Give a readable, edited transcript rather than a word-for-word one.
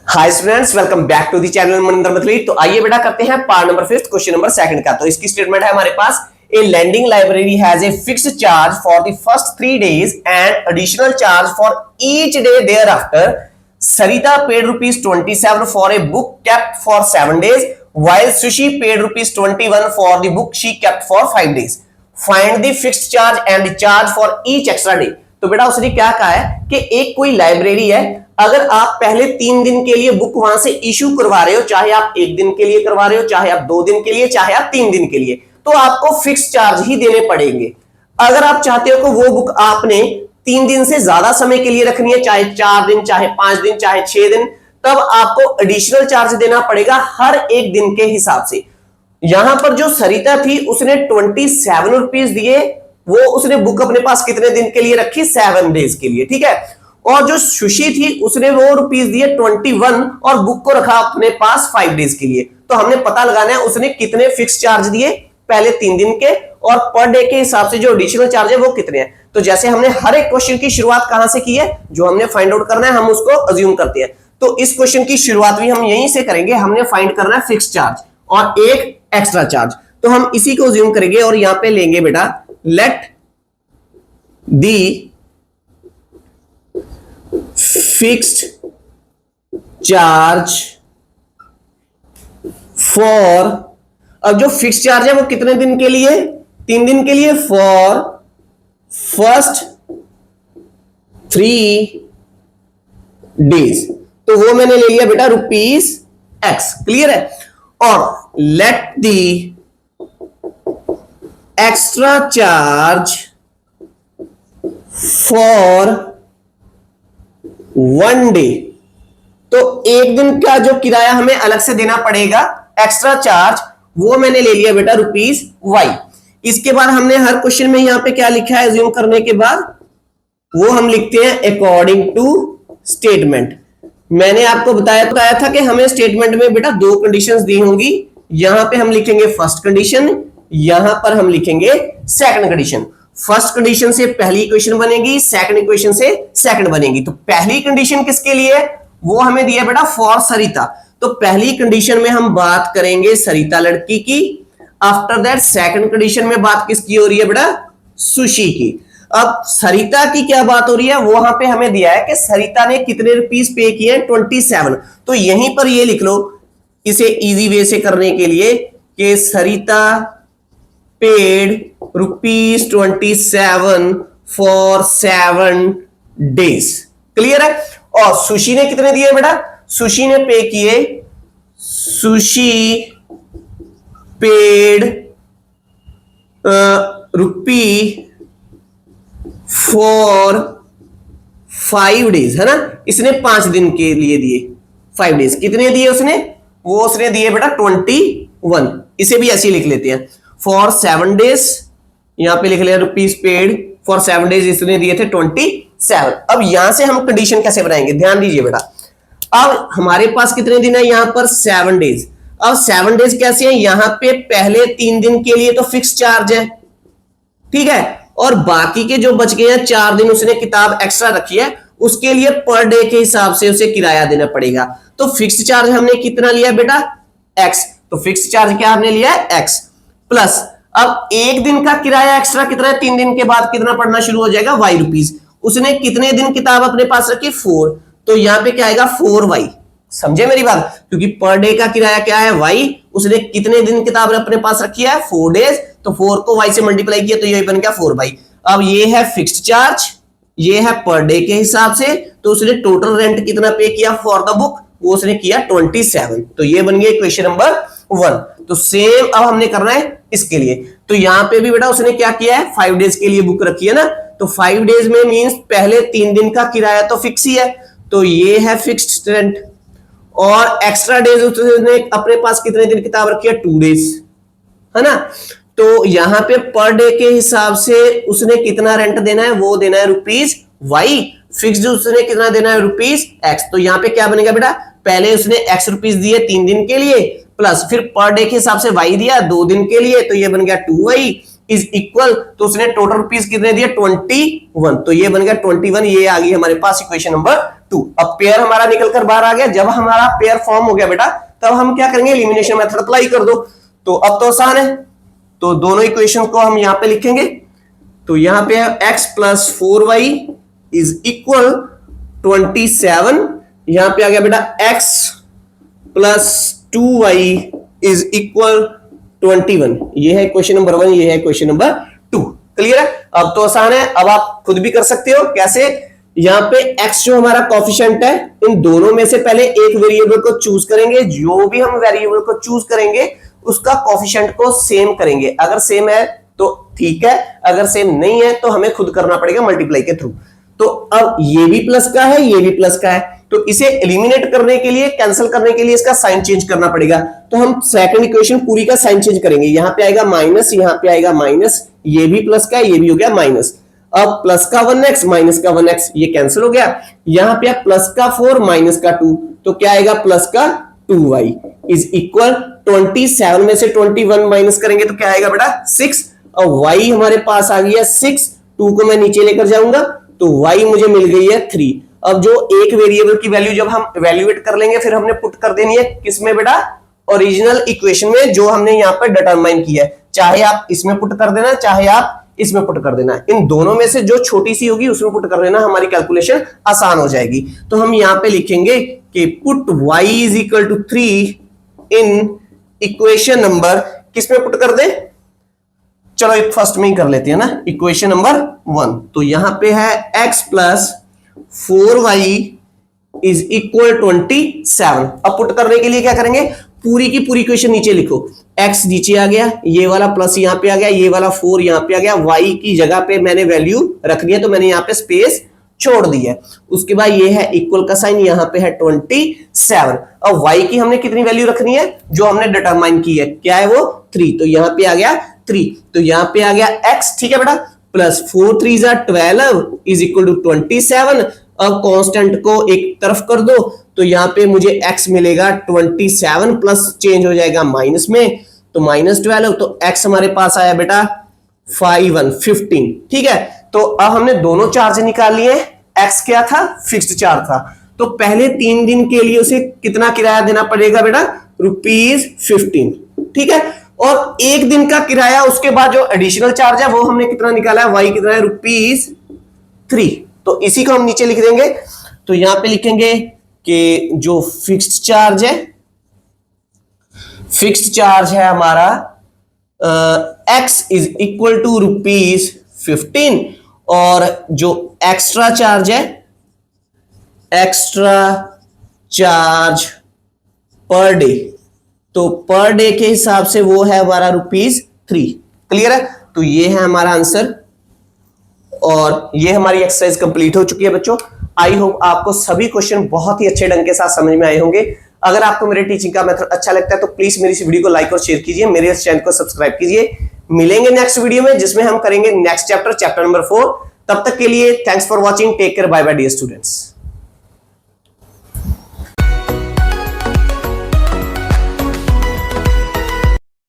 Hi students, welcome back to the channel Maninder Mathli. तो आइए बेटा करते हैं पार्ट नंबर 5 क्वेश्चन नंबर 2 का। तो इसकी स्टेटमेंट है हमारे पास, a lending library has a fixed charge for the first 3 days and additional charge for each day thereafter. Sarita paid ₹27 for a book kept for 7 days while Sushi paid ₹21 for the book she kept for 5 days। Find the fixed charge and the charge for each extra day. तो बेटा उसने क्या कहा है कि एक कोई library है, अगर आप पहले 3 दिन के लिए बुक वहां से इश्यू करवा रहे हो, चाहे आप 1 दिन के लिए करवा रहे हो, चाहे आप 2 दिन के लिए, चाहे आप 3 दिन के लिए, तो आपको फिक्स चार्ज ही देने पड़ेंगे। अगर आप चाहते हो कि वो बुक आपने 3 दिन से ज्यादा समय के लिए रखनी है, चाहे 4 दिन, चाहे 5 दिन, चाहे 6 दिन, तब आपको एडिशनल चार्ज देना पड़ेगा हर एक दिन के हिसाब से। यहां पर जो सरिता थी उसने 27 रुपीज दिए, वो उसने बुक अपने पास कितने दिन के लिए रखी? 7 days के लिए, ठीक है। और जो सुशी थी उसने वो रुपीज दिए 21 और बुक को रखा अपने पास 5 days के लिए। तो हमने पता लगाना है उसने कितने फिक्स चार्ज दिए पहले 3 दिन के, और पर डे के हिसाब से जो एडिशनल चार्ज है वो कितने हैं। तो जैसे हमने हर एक क्वेश्चन की शुरुआत कहां से की है, जो हमने फाइंड आउट करना है हम उसको अज्यूम करते हैं। तो इस क्वेश्चन की शुरुआत भी हम यहीं से करेंगे। हमने फाइंड करना है फिक्स चार्ज और एक एक्स्ट्रा चार्ज, तो हम इसी को अज्यूम करेंगे और यहां पे लेंगे बेटा, let the fixed charge for, अब जो फिक्स चार्ज है वो कितने दिन के लिए? 3 दिन के लिए, फॉर फर्स्ट 3 days। तो वो मैंने ले लिया बेटा ₹X, क्लियर है। और let the extra charge for 1 day। तो एक दिन का जो किराया हमें अलग से देना पड़ेगा, एक्स्ट्रा चार्ज, वो मैंने ले लिया बेटा ₹Y। इसके बाद हमने हर क्वेश्चन में यहां पे क्या लिखा है एज्यूम करने के बाद, वो हम लिखते हैं अकॉर्डिंग टू स्टेटमेंट। मैंने आपको बताया था कि हमें स्टेटमेंट में बेटा 2 कंडीशंस दी होंगी। यहां पे हम लिखेंगे फर्स्ट कंडीशन, यहां पर हम लिखेंगे सेकंड कंडीशन। फर्स्ट कंडीशन से पहली इक्वेशन बनेगी, सेकंड इक्वेशन से सेकंड बनेगी। तो पहली कंडीशन किसके लिए है? वो हमें दिया बेटा फॉर सरिता। तो पहली कंडीशन में हम बात करेंगे सरिता लड़की की। आफ्टर दैट सेकंड कंडीशन में बात किसकी हो रही है बेटा? सुशी की। अब सरिता की क्या बात हो रही है? वहां पे हमें दिया है कि सरिता ने कितने रुपीस पे किए हैं? 27। तो यहीं पर ये लिख लो इसे इजी वे से करने के लिए कि सरिता पेड ₹27 फॉर 7 days, क्लियर है। और सुशी ने कितने दिए बेटा? सुशी ने पे किए, सुशी पेड फॉर 5 days, है ना। इसने 5 दिन के लिए दिए 5 days। कितने दिए उसने? वो उसने दिए बेटा 21। इसे भी ऐसे ही लिख लेते हैं, फॉर 7 days। यहां पे लिख लिया रुपीज पेड फॉर 7 days, इसने दिए थे 27। अब यहां से हम कंडीशन कैसे बनाएंगे, ध्यान दीजिए बेटा। अब हमारे पास कितने दिन है यहां पर? 7 days। अब 7 days कैसे है? यहां पे पहले 3 दिन के लिए तो फिक्स चार्ज है, ठीक है, और बाकी के जो बच गए हैं 4 दिन उसने किताब एक्स्ट्रा रखी है, उसके लिए पर डे के हिसाब से उसे किराया देना पड़ेगा। तो फिक्स चार्ज हमने कितना लिया बेटा? X। तो फिक्स चार्ज क्या हमने लिया है? X प्लस, अब एक दिन का किराया एक्स्ट्रा कितना है? 3 दिन के बाद कितना पड़ना शुरू हो जाएगा? Y rupees. उसने कितने दिन किताब अपने पास रखी? 4। तो यहां पे क्या आएगा? 4Y। समझे मेरी बात? क्योंकि पर डे का किराया क्या है? Y। उसने कितने दिन किताब अपने पास रखी है? 4 days। तो 4 को Y से मल्टीप्लाई किया तो ये बन गया 4Y। अब ये है फिक्स्ड चार्ज, ये है पर डे के हिसाब से। तो उसने टोटल रेंट कितना पे किया फॉर द बुक? वो उसने किया 27। तो ये बन गया इक्वेशन नंबर 1। तो सेम अब हमने करना है इसके लिए। तो यहां पे भी बेटा उसने क्या किया है? 5 days के लिए बुक रखी है ना। तो 5 days में मींस पहले 3 दिन का किराया तो फिक्स ही है, तो ये है फिक्स्ड रेंट। और एक्स्ट्रा डेज उसने अपने पास कितने दिन किताब रखी है? 2 days, है ना। तो यहां पे पर डे के हिसाब से उसने कितना रेंट देना है? वो देना है ₹Y। फिक्स्ड उसने कितना देना है? ₹X। तो यहां पे क्या बनेगा बेटा? पहले उसने X रुपीज दिए 3 दिन के लिए, प्लस फिर पर डे के हिसाब से Y दिया 2 दिन के लिए, तो ये बन गया 2Y इज इक्वल, तो उसने टोटल रुपीज कितने दिए 21, तो ये बन गया 21, ये आ गई हमारे पास इक्वेशन नंबर 2। अब पेयर हमारा निकल कर बाहर आ गया। जब हमारा पेयर फॉर्म हो गया बेटा, तब हम क्या करेंगे, एलिमिनेशन मेथड अप्लाई कर दो। तो अब तो आसान है, तो दोनों इक्वेशन को हम यहां पे लिखेंगे। तो यहां पे है x plus 4y is equal 27, यहां पे आ गया बेटा x plus 2y is equal 21। ये है क्वेश्चन नंबर 1, ये है क्वेश्चन नंबर 2। क्लियर है? अब तो आसान है, अब आप खुद भी कर सकते हो। कैसे? यहां पे x जो हमारा कोफिशिएंट है, इन दोनों में से पहले एक वेरिएबल को चूज करेंगे। जो भी हम वेरिएबल को चूज करेंगे उसका कोफिशिएंट को सेम करेंगे। अगर सेम है तो ठीक है, अगर सेम नहीं है तो हमें खुद करना पड़ेगा मल्टीप्लाई के थ्रू। तो अब ये भी प्लस का है, ये भी प्लस का है, तो इसे एलिमिनेट करने के लिए, कैंसिल करने के लिए इसका साइन चेंज करना पड़ेगा। तो हम सेकंड इक्वेशन पूरी का साइन चेंज करेंगे। यहां पे आएगा माइनस, यहां पे आएगा माइनस, ये भी प्लस का है, ये भी हो गया माइनस। अब प्लस का 1x माइनस का 1x, ये कैंसिल हो गया। यहां पे प्लस का 4 माइनस का 2, तो क्या आएगा प्लस का 2y इज इक्वल 27 में से 21 माइनस करेंगे तो क्या आएगा बेटा 6, और y हमारे पास आ गया 6, 2 को मैं नीचे लेकर जाऊंगा तो y मुझे मिल गई है 3। अब जो एक वेरिएबल की वैल्यू जब हम इवैल्यूएट कर लेंगे, फिर हमने पुट कर देनी है किसमें बेटा, ओरिजिनल इक्वेशन में जो हमने यहां पर डिटरमाइन किया है। चाहे आप इसमें पुट कर देना, चाहे आप इसमें पुट कर देना, इन दोनों में से जो छोटी सी होगी उसमें पुट कर देना, हमारी कैलकुलेशन आसान हो जाएगी। तो हम यहां पे लिखेंगे कि put y is equal to 3 इन इक्वेशन नंबर, किसमें पुट कर दे, चलो एक फर्स्ट में ही कर लेते हैं ना, इक्वेशन नंबर 1। तो यहां पे है x plus 4y is equal 27। अब पुट करने के लिए क्या करेंगे, पूरी की पूरी इक्वेशन नीचे लिखो। x नीचे आ गया, ये वाला प्लस यहां पे आ गया, ये वाला 4 यहां पे आ गया, y की जगह पे मैंने वैल्यू रख दिया तो मैंने यहां पे स्पेस छोड़ दी है। उसके बाद ये है इक्वल का साइन, यहां पे है 27। अब y की हमने कितनी वैल्यू रखनी है, जो हमने डिटरमाइन की है, क्या है वो 3, तो यहां पे आ गया 3, तो यहां पे आ गया x, ठीक है बेटा, प्लस 4 3 12 इज इक्वल टू 27। अब कांस्टेंट को एक तरफ कर दो तो यहां पे मुझे x मिलेगा 27 प्लस चेंज हो जाएगा माइनस में, तो माइनस 12, तो x हमारे पास आया बेटा 15। ठीक है, तो अब हमने दोनों चार्ज निकाल लिए। x क्या था, फिक्स्ड चार्ज था, तो पहले 3 दिन के लिए उसे कितना किराया देना पड़ेगा बेटा, ₹15। ठीक है, और एक दिन का किराया, उसके बाद जो एडिशनल चार्ज है वो हमने कितना निकाला है, y कितना है ₹3। तो इसी को हम नीचे लिख देंगे। तो यहां पे लिखेंगे कि जो फिक्स्ड चार्ज है हमारा x इज इक्वल टू ₹15, और जो एक्स्ट्रा चार्ज है, एक्स्ट्रा चार्ज पर डे, तो पर डे के हिसाब से वो है हमारा ₹3। क्लियर है? तो ये है हमारा आंसर, और ये हमारी एक्सरसाइज कंप्लीट हो चुकी है बच्चों। आई होप आपको सभी क्वेश्चन बहुत ही अच्छे ढंग के साथ समझ में आए होंगे। अगर आपको मेरे टीचिंग का मेथड अच्छा लगता है तो प्लीज मेरी इस वीडियो को लाइक और शेयर कीजिए, मेरे इस चैनल को सब्सक्राइब कीजिए। मिलेंगे नेक्स्ट वीडियो में, जिसमें हम करेंगे नेक्स्ट चैप्टर नंबर 4। तब तक के लिए thanks for watching, take care, bye bye dear students.